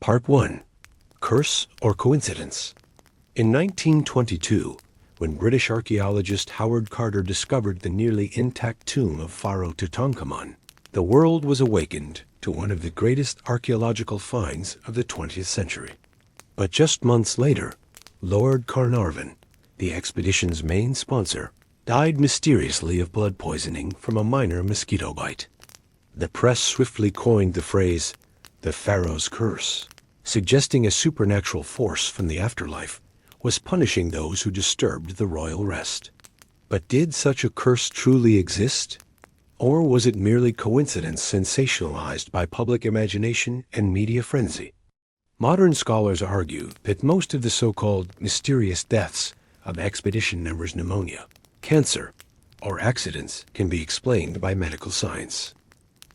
Part 1. Curse or Coincidence? In 1922, when British archaeologist Howard Carter discovered the nearly intact tomb of Pharaoh Tutankhamun, the world was awakened to one of the greatest archaeological finds of the 20th century. But just months later, Lord Carnarvon, the expedition's main sponsor, died mysteriously of blood poisoning from a minor mosquito bite. The press swiftly coined the phrase, the Pharaoh's curse, suggesting a supernatural force from the afterlife was punishing those who disturbed the royal rest. But did such a curse truly exist? Or was it merely coincidence sensationalized by public imagination and media frenzy? Modern scholars argue that most of the so-called mysterious deaths of expedition members' pneumonia, cancer, or accidents can be explained by medical science.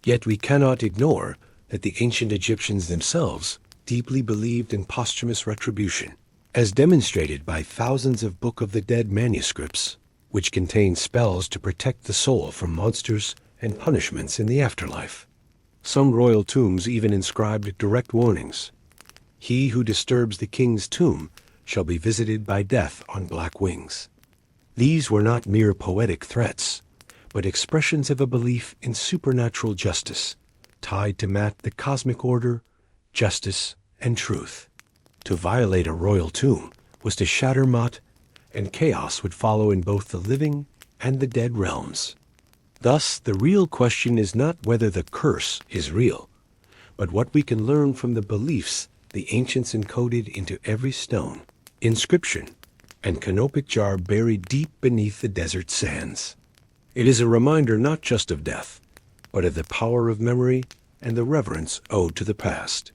Yet we cannot ignore that the ancient Egyptians themselves deeply believed in posthumous retribution, as demonstrated by thousands of Book of the Dead manuscripts, which contain spells to protect the soul from monsters and punishments in the afterlife. Some royal tombs even inscribed direct warnings. He who disturbs the king's tomb shall be visited by death on black wings. These were not mere poetic threats, but expressions of a belief in supernatural justice, tied to the cosmic order, justice, and truth. To violate a royal tomb was to shatter Ma'at, and chaos would follow in both the living and the dead realms. Thus, the real question is not whether the curse is real, but what we can learn from the beliefs the ancients encoded into every stone, inscription, and canopic jar buried deep beneath the desert sands. It is a reminder not just of death, but of the power of memory and the reverence owed to the past.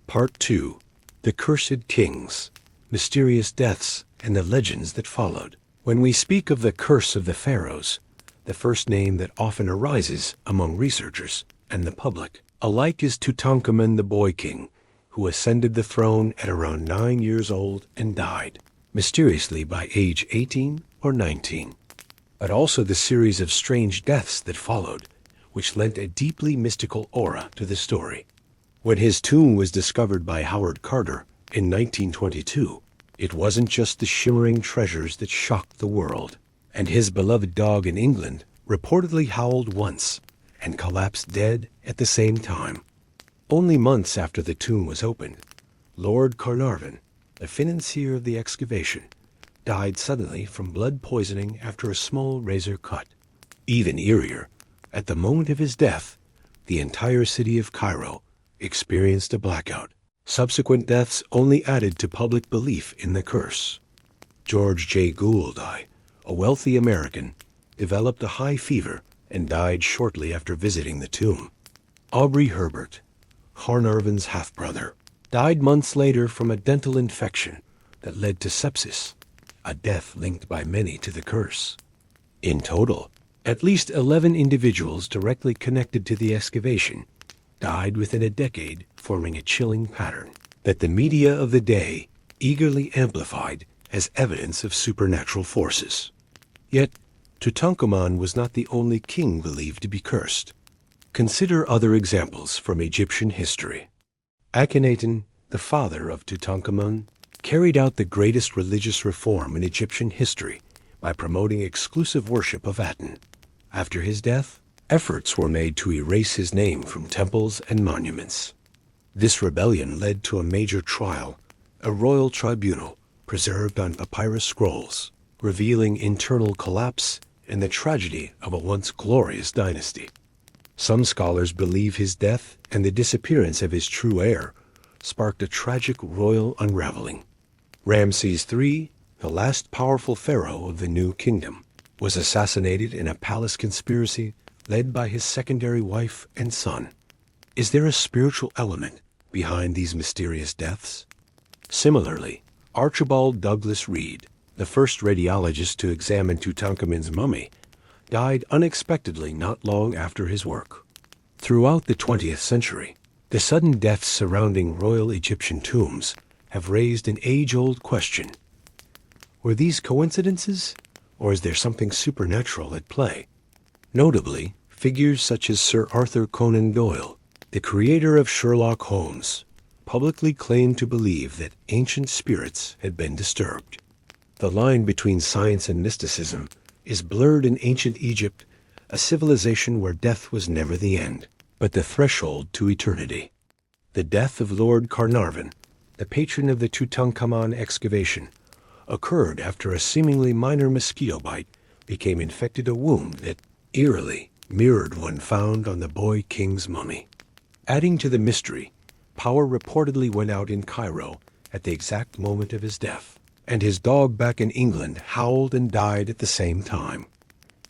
Part 2. The Cursed Kings, Mysterious Deaths, and the Legends that Followed. When we speak of the curse of the pharaohs, the first name that often arises among researchers and the public alike is Tutankhamun the Boy King, who ascended the throne at around 9 years old and died, mysteriously by age 18 or 19. But also the series of strange deaths that followed, which lent a deeply mystical aura to the story. When his tomb was discovered by Howard Carter in 1922, it wasn't just the shimmering treasures that shocked the world, and his beloved dog in England reportedly howled once and collapsed dead at the same time. Only months after the tomb was opened, Lord Carnarvon, the financier of the excavation, died suddenly from blood poisoning after a small razor cut. Even eerier, at the moment of his death, the entire city of Cairo experienced a blackout. Subsequent deaths only added to public belief in the curse. George J. Gouldie, a wealthy American, developed a high fever and died shortly after visiting the tomb. Aubrey Herbert, Carnarvon's half-brother, died months later from a dental infection that led to sepsis, a death linked by many to the curse. In total, at least 11 individuals directly connected to the excavation died within a decade, forming a chilling pattern that the media of the day eagerly amplified as evidence of supernatural forces. Yet, Tutankhamun was not the only king believed to be cursed. Consider other examples from Egyptian history. Akhenaten, the father of Tutankhamun, carried out the greatest religious reform in Egyptian history by promoting exclusive worship of Aten. After his death, efforts were made to erase his name from temples and monuments. This rebellion led to a major trial, a royal tribunal preserved on papyrus scrolls, revealing internal collapse and the tragedy of a once glorious dynasty. Some scholars believe his death and the disappearance of his true heir sparked a tragic royal unraveling. Ramses III, the last powerful pharaoh of the New Kingdom, was assassinated in a palace conspiracy led by his secondary wife and son. Is there a spiritual element behind these mysterious deaths? Similarly, Archibald Douglas Reed, the first radiologist to examine Tutankhamun's mummy, died unexpectedly not long after his work. Throughout the 20th century, the sudden deaths surrounding royal Egyptian tombs have raised an age-old question. Were these coincidences, or is there something supernatural at play? Notably, figures such as Sir Arthur Conan Doyle, the creator of Sherlock Holmes, publicly claimed to believe that ancient spirits had been disturbed. The line between science and mysticism is blurred in ancient Egypt, a civilization where death was never the end, but the threshold to eternity. The death of Lord Carnarvon, the patron of the Tutankhamun excavation, occurred after a seemingly minor mosquito bite became infected a wound that eerily mirrored one found on the boy king's mummy. Adding to the mystery, power reportedly went out in Cairo at the exact moment of his death, and his dog back in England howled and died at the same time.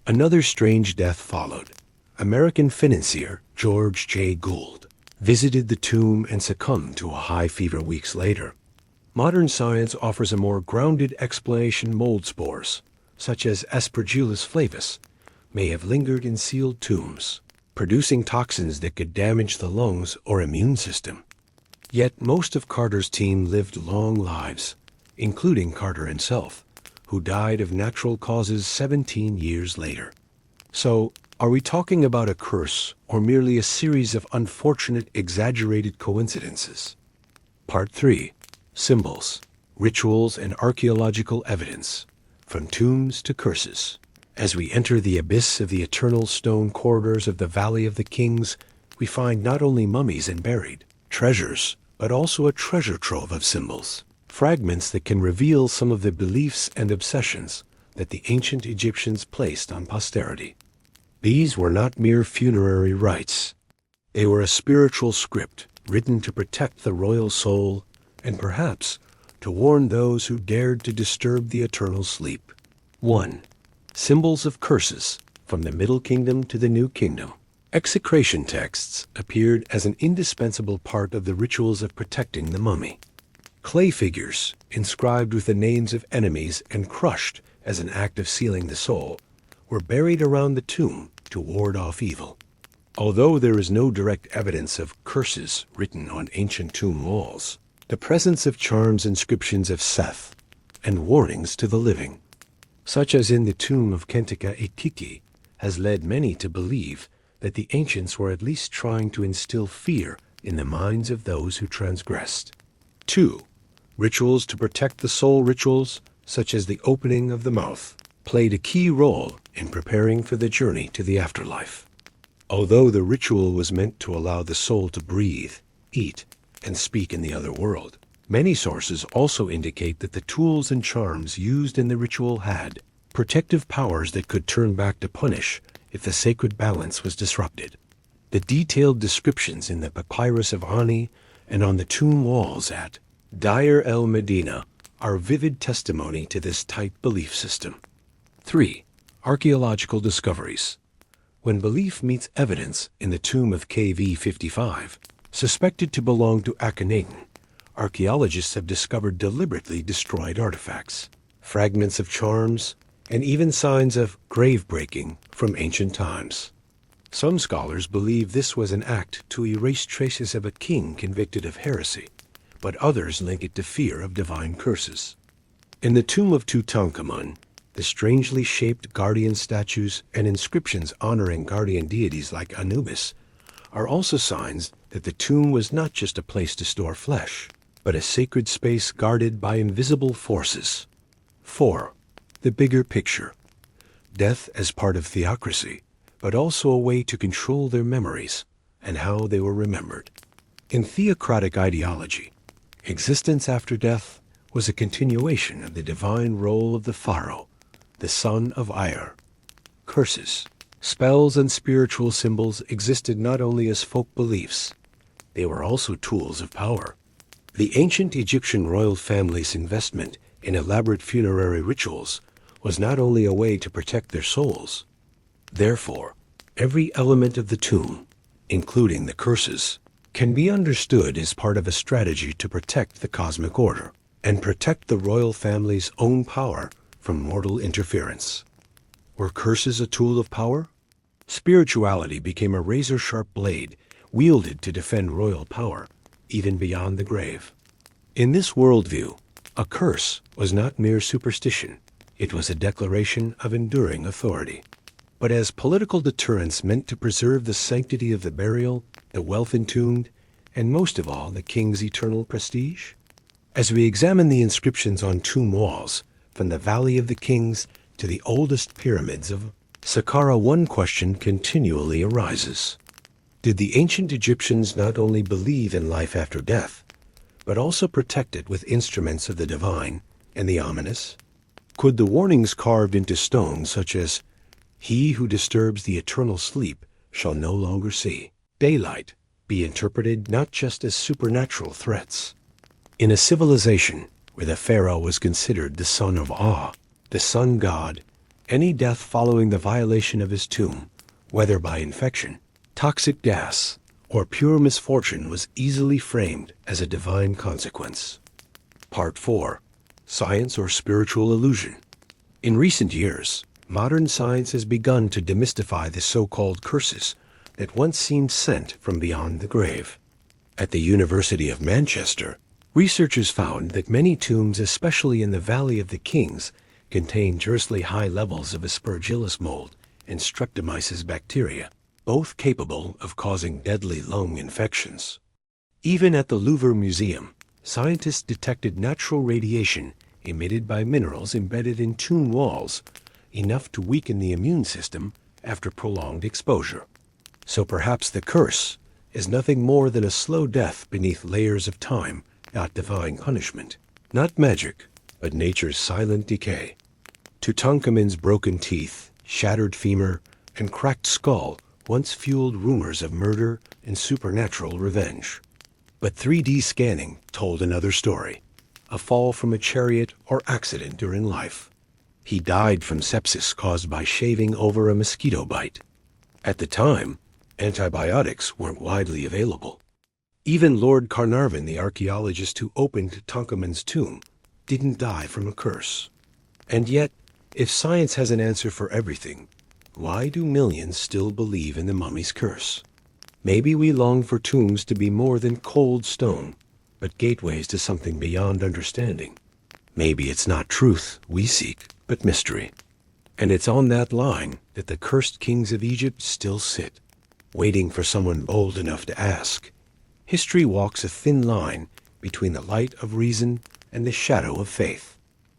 Another strange death followed. American financier George J. Gould visited the tomb and succumbed to a high fever weeks later. Modern science offers a more grounded explanation. Mold spores, such as Aspergillus flavus, may have lingered in sealed tombs, producing toxins that could damage the lungs or immune system. Yet most of Carter's team lived long lives, including Carter himself, who died of natural causes 17 years later. So, are we talking about a curse or merely a series of unfortunate, exaggerated coincidences? Part 3. Symbols, Rituals, and Archaeological Evidence, from Tombs to Curses. As we enter the abyss of the eternal stone corridors of the Valley of the Kings, we find not only mummies and buried treasures, but also a treasure trove of symbols, fragments that can reveal some of the beliefs and obsessions that the ancient Egyptians placed on posterity. These were not mere funerary rites. They were a spiritual script written to protect the royal soul and perhaps to warn those who dared to disturb the eternal sleep. 1. Symbols of curses, from the Middle Kingdom to the New Kingdom. Execration texts appeared as an indispensable part of the rituals of protecting the mummy. Clay figures, inscribed with the names of enemies and crushed as an act of sealing the soul, were buried around the tomb to ward off evil. Although there is no direct evidence of curses written on ancient tomb walls, the presence of charms, inscriptions of Seth, and warnings to the living, such as in the tomb of Kentika Etiki, has led many to believe that the ancients were at least trying to instill fear in the minds of those who transgressed. 2. Rituals to protect the soul. Rituals, such as the opening of the mouth, played a key role in preparing for the journey to the afterlife. Although the ritual was meant to allow the soul to breathe, eat, and speak in the other world, many sources also indicate that the tools and charms used in the ritual had protective powers that could turn back to punish if the sacred balance was disrupted. The detailed descriptions in the papyrus of Ani and on the tomb walls at Deir el-Medina are vivid testimony to this tight belief system. 3. Archaeological discoveries. When belief meets evidence in the tomb of KV-55, suspected to belong to Akhenaten, archaeologists have discovered deliberately destroyed artifacts, fragments of charms, and even signs of grave-breaking from ancient times. Some scholars believe this was an act to erase traces of a king convicted of heresy, but others link it to fear of divine curses. In the tomb of Tutankhamun, the strangely shaped guardian statues and inscriptions honoring guardian deities like Anubis are also signs that the tomb was not just a place to store flesh, but a sacred space guarded by invisible forces. 4. The bigger picture. Death as part of theocracy, but also a way to control their memories and how they were remembered. In theocratic ideology, existence after death was a continuation of the divine role of the Pharaoh, the son of Ire. Curses, spells, and spiritual symbols existed not only as folk beliefs, they were also tools of power. The ancient Egyptian royal family's investment in elaborate funerary rituals was not only a way to protect their souls. Therefore, every element of the tomb, including the curses, can be understood as part of a strategy to protect the cosmic order and protect the royal family's own power from mortal interference. Were curses a tool of power? Spirituality became a razor-sharp blade wielded to defend royal power, even beyond the grave. In this worldview, a curse was not mere superstition. It was a declaration of enduring authority. But as political deterrence meant to preserve the sanctity of the burial, the wealth entombed, and most of all, the king's eternal prestige? As we examine the inscriptions on tomb walls, from the Valley of the Kings to the oldest pyramids of Saqqara, one question continually arises. Did the ancient Egyptians not only believe in life after death, but also protect it with instruments of the divine and the ominous? Could the warnings carved into stone, such as, "He who disturbs the eternal sleep shall no longer see daylight," be interpreted not just as supernatural threats? In a civilization where the Pharaoh was considered the son of awe, the sun god, any death following the violation of his tomb, whether by infection, toxic gas, or pure misfortune, was easily framed as a divine consequence. Part 4. Science or Spiritual Illusion. In recent years, modern science has begun to demystify the so-called curses that once seemed sent from beyond the grave. At the University of Manchester, researchers found that many tombs, especially in the Valley of the Kings, contain dangerously high levels of Aspergillus mold and Streptomyces bacteria, both capable of causing deadly lung infections. Even at the Louvre Museum, scientists detected natural radiation emitted by minerals embedded in tomb walls, enough to weaken the immune system after prolonged exposure. So perhaps the curse is nothing more than a slow death beneath layers of time, not divine punishment, not magic, but nature's silent decay. Tutankhamun's broken teeth, shattered femur, and cracked skull once fueled rumors of murder and supernatural revenge. But 3D scanning told another story, a fall from a chariot or accident during life. He died from sepsis caused by shaving over a mosquito bite. At the time, antibiotics weren't widely available. Even Lord Carnarvon, the archaeologist who opened Tutankhamun's tomb, didn't die from a curse. And yet, if science has an answer for everything, why do millions still believe in the mummy's curse? Maybe we long for tombs to be more than cold stone, but gateways to something beyond understanding. Maybe it's not truth we seek, but mystery. And it's on that line that the cursed kings of Egypt still sit, waiting for someone bold enough to ask. History walks a thin line between the light of reason and the shadow of faith.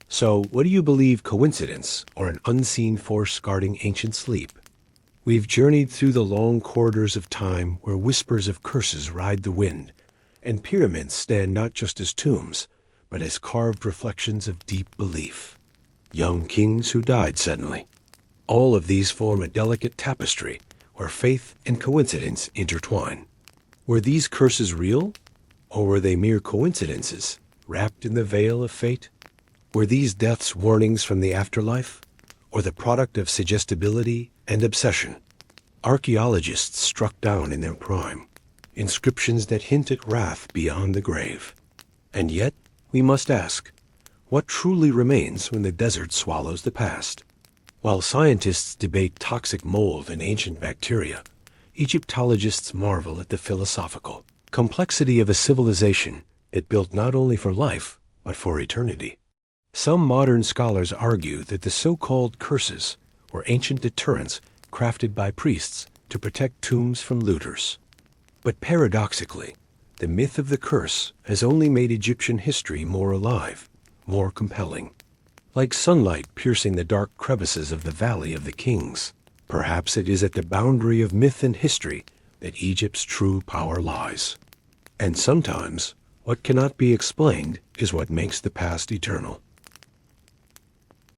So, what do you believe, coincidence or an unseen force guarding ancient sleep? We've journeyed through the long corridors of time where whispers of curses ride the wind, and pyramids stand not just as tombs, but as carved reflections of deep belief. Young kings who died suddenly. All of these form a delicate tapestry where faith and coincidence intertwine. Were these curses real, or were they mere coincidences, wrapped in the veil of fate? Were these deaths warnings from the afterlife, or the product of suggestibility and obsession? Archaeologists struck down in their prime, inscriptions that hint at wrath beyond the grave. And yet, we must ask, what truly remains when the desert swallows the past? While scientists debate toxic mold and ancient bacteria, Egyptologists marvel at the philosophical complexity of a civilization that built not only for life, but for eternity. Some modern scholars argue that the so-called curses were ancient deterrents crafted by priests to protect tombs from looters. But paradoxically, the myth of the curse has only made Egyptian history more alive, more compelling. Like sunlight piercing the dark crevices of the Valley of the Kings, perhaps it is at the boundary of myth and history that Egypt's true power lies. And sometimes, what cannot be explained is what makes the past eternal.